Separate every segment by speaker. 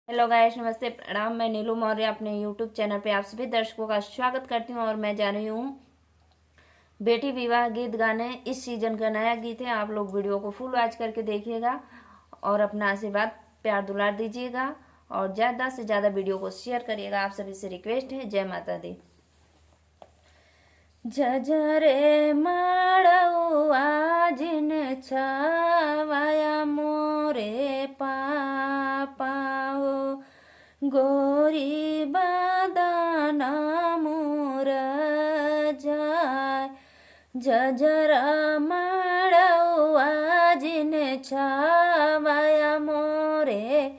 Speaker 1: Hello guys, नमस्ते, प्रणाम। मैं नीलू मौर्य अपने यूट्यूब चैनल पे आप सभी दर्शकों का स्वागत करती हूँ। और मैं जा रही हूँ बेटी विवाह गीत गाने। इस सीजन का नया गीत है। आप लोग वीडियो को फुल वॉच करके देखिएगा और अपना आशीर्वाद प्यार दुलार दीजिएगा और ज़्यादा से ज़्यादा वीडियो को शेयर करिएगा। आप सभी से रिक्वेस्ट है। जय माता दी। झझरे माड़ौआ जिन छावाया मोरे पापा हो, गोरी बदना मोर जाय। झझरा माड़ौआ जिन छावाया मोरे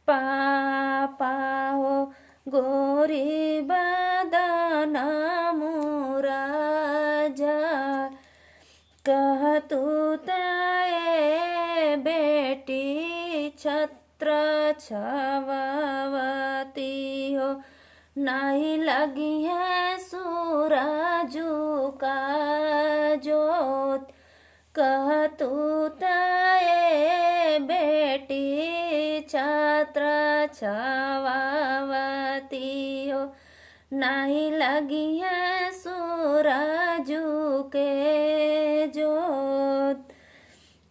Speaker 1: पापा हो, गोरी बदना मोर जाय। कहतु तय बेटी छत्र छावती हो, नहीं लगी है सूरजू का जोत। कहतु तय बेटी छत्र छावती हो, नहीं लगी है सूरजू के जोत।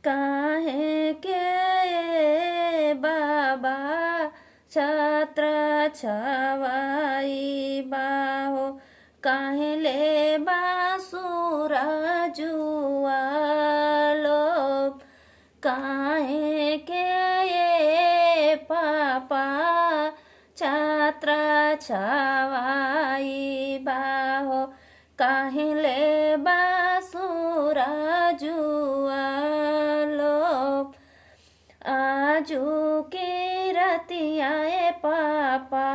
Speaker 1: काहे के बाबा छत्र छवाई बाहो, काहे ले बासुरजू लोभ। काहे के पापा छत्र छवाई बाहो, काहे ले बासुरजू लोभ। आजू की रतियाए पापा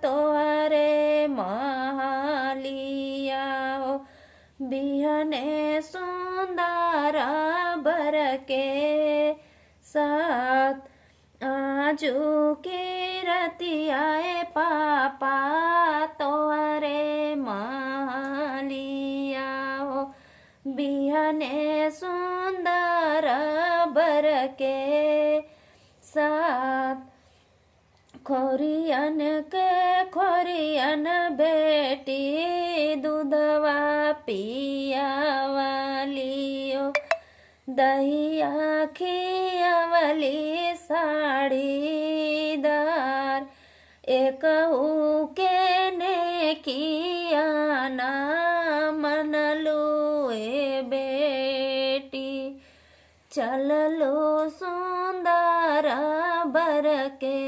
Speaker 1: तोरे महलिया हो, बिहने सुंदर बर के साथ। आजू की रतियाए पापा तोरे महलिया हो, बिहने सुंदर बर के साथ। खोरियन के खोरियन बेटी दूधवा पिया वालियो, दहिया खियावली साड़ीदार। एक के ने किया ना मनलू ए बेटी, चललो सुंदर बर के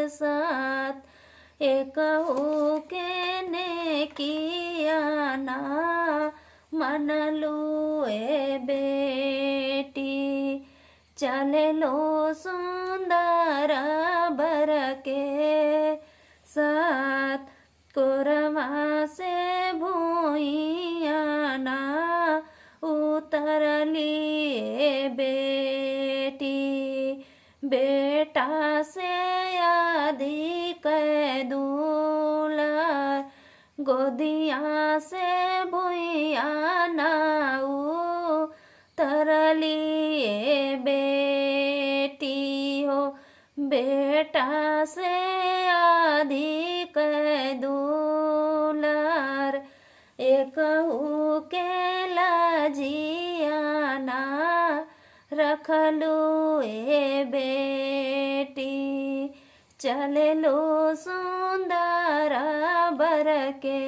Speaker 1: साथ। एक के ने किया ना मनलू ए बेटी, चले लो सुंदर बर के साथ। कोरवा से भूइया ना उतरली बेटी, बेटा से अधिक दुलार। गोदिया से भुइया ना उतरली बेटी हो, बेटा से अधिक दुलार। एक के लाजिया ना रखलू ए बेटी, चले लो सुंदर बर के